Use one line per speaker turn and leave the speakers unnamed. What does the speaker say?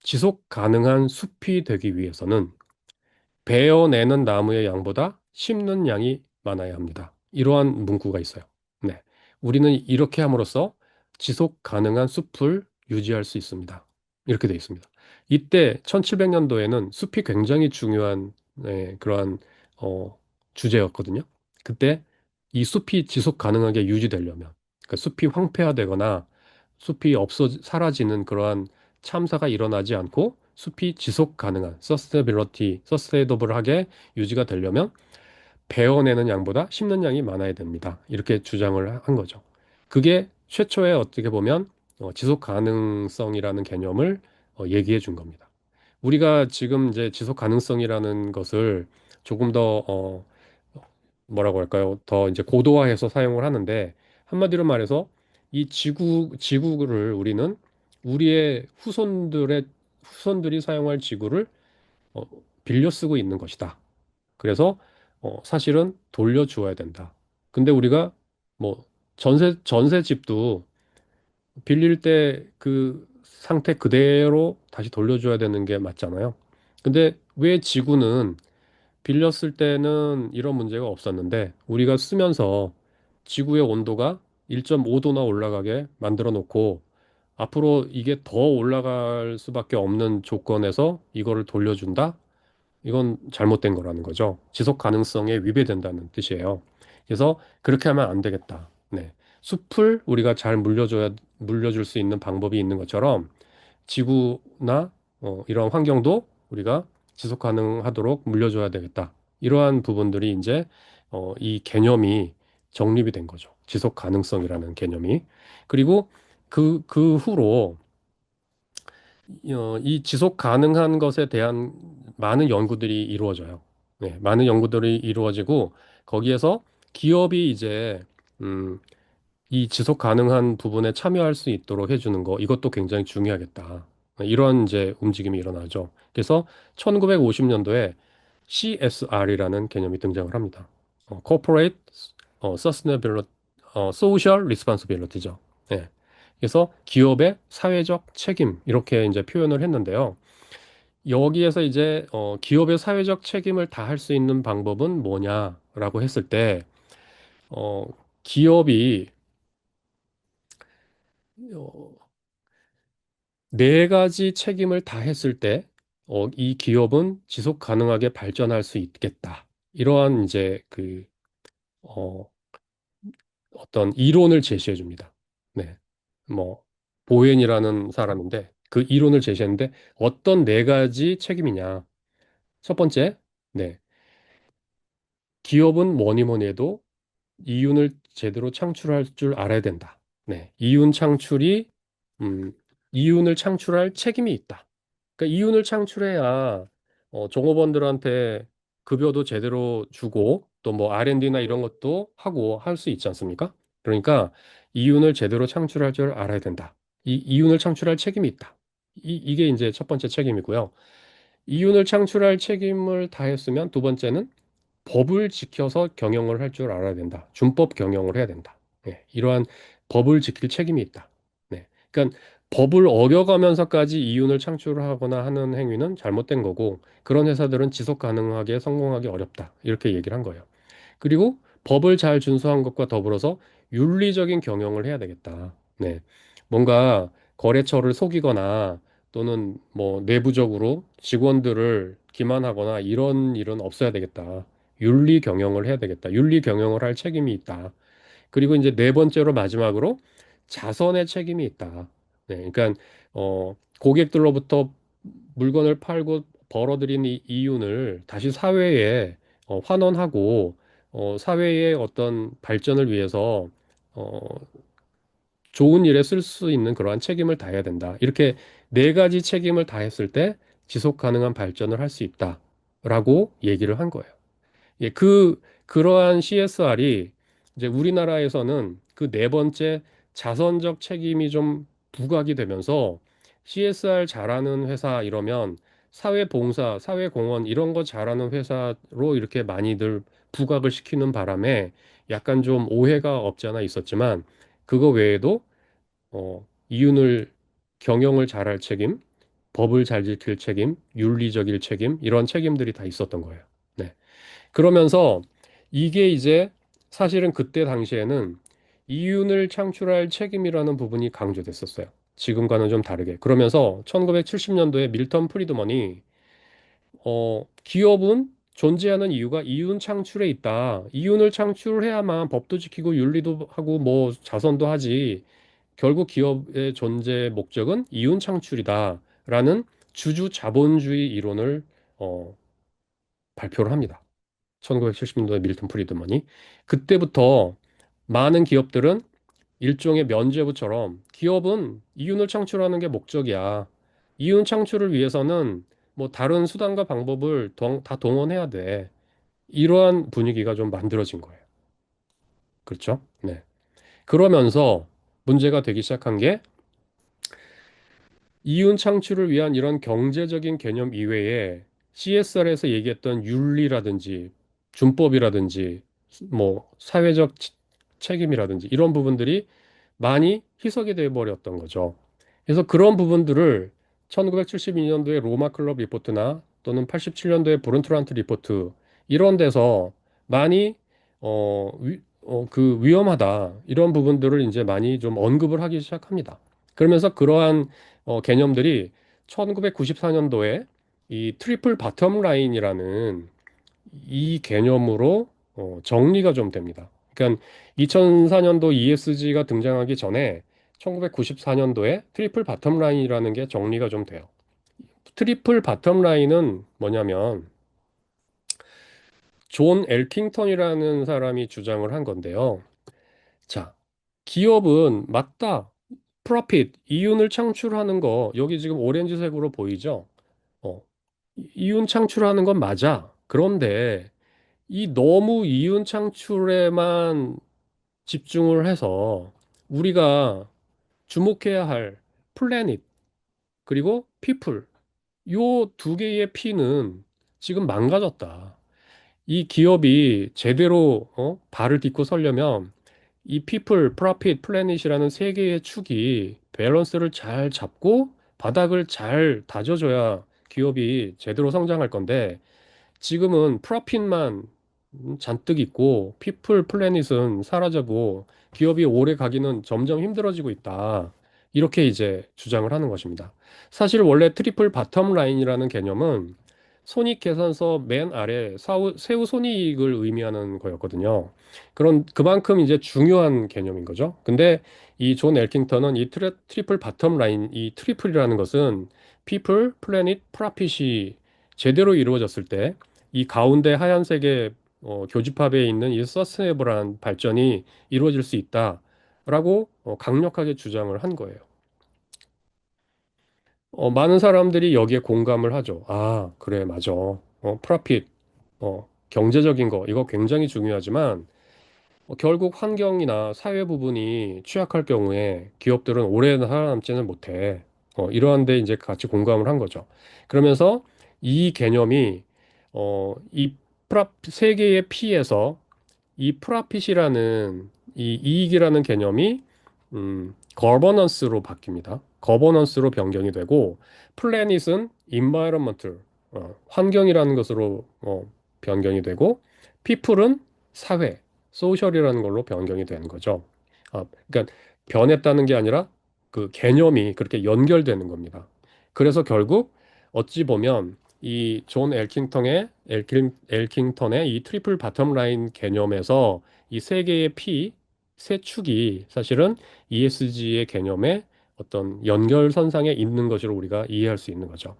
지속 가능한 숲이 되기 위해서는 베어내는 나무의 양보다 심는 양이 많아야 합니다. 이러한 문구가 있어요. 네. 우리는 이렇게 함으로써 지속 가능한 숲을 유지할 수 있습니다. 이렇게 되어 있습니다. 이때 1700년도에는 숲이 굉장히 중요한 그러한 어, 주제였거든요. 그때 이 숲이 지속 가능하게 유지되려면, 그러니까 숲이 황폐화되거나 숲이 없어 사라지는 그러한 참사가 일어나지 않고 숲이 지속 가능한 서스테이너블하게 유지가 되려면 베어내는 양보다 심는 양이 많아야 됩니다. 이렇게 주장을 한 거죠. 그게 최초에 어떻게 보면 지속 가능성이라는 개념을 얘기해 준 겁니다. 우리가 지금 이제 지속 가능성이라는 것을 조금 더 뭐라고 할까요? 더 이제 고도화해서 사용을 하는데 한마디로 말해서 이 지구를 우리는 우리의 후손들이 사용할 지구를 어, 빌려 쓰고 있는 것이다. 그래서 사실은 돌려주어야 된다. 근데 우리가 뭐 전세 집도 빌릴 때 그 상태 그대로 다시 돌려줘야 되는 게 맞잖아요. 근데 왜 지구는 빌렸을 때는 이런 문제가 없었는데 우리가 쓰면서 지구의 온도가 1.5도나 올라가게 만들어 놓고 앞으로 이게 더 올라갈 수밖에 없는 조건에서 이거를 돌려준다? 이건 잘못된 거라는 거죠. 지속 가능성에 위배된다는 뜻이에요. 그래서 그렇게 하면 안 되겠다. 네. 숲을 우리가 잘 물려줄 수 있는 방법이 있는 것처럼 지구나 이런 환경도 우리가 지속 가능하도록 물려줘야 되겠다. 이러한 부분들이 이제 이 개념이 정립이 된 거죠. 지속 가능성이라는 개념이. 그리고 그 후로 이 지속 가능한 것에 대한 많은 연구들이 이루어져요. 네, 많은 연구들이 이루어지고 거기에서 기업이 이제 음, 이 지속 가능한 부분에 참여할 수 있도록 해주는 거 이것도 굉장히 중요하겠다. 이런 이제 움직임이 일어나죠. 그래서 1950년도에 CSR이라는 개념이 등장을 합니다. Corporate Sustainability, Social Responsibility죠. 예. 그래서 기업의 사회적 책임 이렇게 이제 표현을 했는데요. 여기에서 이제 기업의 사회적 책임을 다할 수 있는 방법은 뭐냐라고 했을 때 어, 기업이 어, 네 가지 책임을 다했을 때 이 기업은 지속 가능하게 발전할 수 있겠다. 이러한 이제 어, 어떤 이론을 제시해 줍니다. 네. 뭐, 보웬이라는 사람인데 그 이론을 제시했는데 어떤 네 가지 책임이냐. 첫 번째, 네. 기업은 뭐니 뭐니 해도 이윤을 제대로 창출할 줄 알아야 된다. 네. 음, 이윤을 창출할 책임이 있다. 그러니까 이윤을 창출해야 종업원들한테 급여도 제대로 주고 또 뭐 R&D나 이런 것도 하고 할 수 있지 않습니까? 그러니까 이윤을 제대로 창출할 줄 알아야 된다. 이 이윤을 창출할 책임이 있다. 이게 이제 첫 번째 책임이고요. 이윤을 창출할 책임을 다했으면 두 번째는 법을 지켜서 경영을 할 줄 알아야 된다. 준법 경영을 해야 된다. 네, 이러한 법을 지킬 책임이 있다. 네, 그러니까 법을 어겨가면서까지 이윤을 창출하거나 하는 행위는 잘못된 거고 그런 회사들은 지속 가능하게 성공하기 어렵다. 이렇게 얘기를 한 거예요. 그리고 법을 잘 준수한 것과 더불어서 윤리적인 경영을 해야 되겠다. 네. 뭔가 거래처를 속이거나 또는 뭐 내부적으로 직원들을 기만하거나 이런 일은 없어야 되겠다. 윤리 경영을 해야 되겠다. 윤리 경영을 할 책임이 있다. 그리고 이제 네 번째로 마지막으로 자선의 책임이 있다. 네. 그러니까 고객들로부터 물건을 팔고 벌어들인 이 이윤을 다시 사회에 환원하고 사회의 어떤 발전을 위해서 어, 좋은 일에 쓸 수 있는 그러한 책임을 다해야 된다. 이렇게 네 가지 책임을 다했을 때 지속 가능한 발전을 할 수 있다라고 얘기를 한 거예요. 예, 그러한 CSR이 이제 우리나라에서는 그 네 번째 자선적 책임이 좀 부각이 되면서 CSR 잘하는 회사 이러면 사회봉사, 사회공헌 이런 거 잘하는 회사로 이렇게 많이들 부각을 시키는 바람에 약간 좀 오해가 없지 않아 있었지만 그거 외에도 이윤을 경영을 잘할 책임, 법을 잘 지킬 책임, 윤리적일 책임, 이런 책임들이 다 있었던 거예요. 네. 그러면서 이게 이제 사실은 그때 당시에는 이윤을 창출할 책임이라는 부분이 강조됐었어요. 지금과는 좀 다르게. 그러면서 1970년도에 밀턴 프리드먼이 기업은 존재하는 이유가 이윤 창출에 있다. 이윤을 창출해야만 법도 지키고 윤리도 하고 뭐 자선도 하지. 결국 기업의 존재 목적은 이윤 창출이다라는 주주 자본주의 이론을 어, 발표를 합니다. 1970년도에 밀턴 프리드먼이. 그때부터 많은 기업들은 일종의 면죄부처럼 기업은 이윤을 창출하는 게 목적이야. 이윤 창출을 위해서는 뭐 다른 수단과 방법을 다 동원해야 돼. 이러한 분위기가 좀 만들어진 거예요. 그렇죠? 네. 그러면서 문제가 되기 시작한 게 이윤 창출을 위한 이런 경제적인 개념 이외에 CSR에서 얘기했던 윤리라든지 준법이라든지 뭐 사회적 책임이라든지 이런 부분들이 많이 희석이 돼 버렸던 거죠. 그래서 그런 부분들을 1972년도에 로마 클럽 리포트나 또는 87년도에 브룬트란트 리포트 이런 데서 많이 그 위험하다 이런 부분들을 이제 많이 좀 언급을 하기 시작합니다. 그러면서 그러한 개념들이 1994년도에 이 트리플 바텀 라인이라는 이 개념으로 정리가 좀 됩니다. 그러니까 2004년도 ESG가 등장하기 전에 1994년도에 트리플 바텀 라인이라는 게 정리가 좀 돼요. 트리플 바텀 라인은 뭐냐면 존 엘킹턴이라는 사람이 주장을 한 건데요. 자, 기업은 맞다. 프로핏, 이윤을 창출하는 거, 여기 지금 오렌지색으로 보이죠? 어, 이윤 창출하는 건 맞아. 그런데 이 너무 이윤 창출에만 집중을 해서 우리가 주목해야 할 플래닛 그리고 피플 요 두 개의 P는 지금 망가졌다. 이 기업이 제대로 발을 딛고 서려면 이 people, profit, planet이라는 세 개의 축이 밸런스를 잘 잡고 바닥을 잘 다져줘야 기업이 제대로 성장할 건데 지금은 프로핏만 잔뜩 있고 피플 플래닛은 사라지고 기업이 오래 가기는 점점 힘들어지고 있다. 이렇게 이제 주장을 하는 것입니다. 사실 원래 트리플 바텀 라인이라는 개념은 손익 계산서 맨 아래 세후 손익을 의미하는 거였거든요. 그런 그만큼 이제 중요한 개념인 거죠. 근데 이 존 엘킹턴은 이 트리플 바텀 라인 이 트리플이라는 것은 people, planet, profit이 제대로 이루어졌을 때 이 가운데 하얀색의 교집합에 있는 이 서스테이너블한 발전이 이루어질 수 있다라고 강력하게 주장을 한 거예요. 많은 사람들이 여기에 공감을 하죠. 아, 그래, 맞아. 프로핏, 경제적인 거, 이거 굉장히 중요하지만 결국 환경이나 사회 부분이 취약할 경우에 기업들은 오래 살아남지는 못해. 이러한데 이제 같이 공감을 한 거죠. 그러면서 이 개념이 이 세 개의 P에서 이 프라핏이라는 이 이익이라는 개념이 거버넌스로 바뀝니다. 거버넌스로 변경이 되고 플래닛은 environmental 환경이라는 것으로 변경이 되고 people은 사회 소셜이라는 걸로 변경이 되는 거죠. 그러니까 변했다는 게 아니라 그 개념이 그렇게 연결되는 겁니다. 그래서 결국 어찌 보면 이 존 엘킹턴의 이 트리플 바텀 라인 개념에서 이 세 개의 P, 세 축이 사실은 ESG의 개념의 어떤 연결선상에 있는 것으로 우리가 이해할 수 있는 거죠.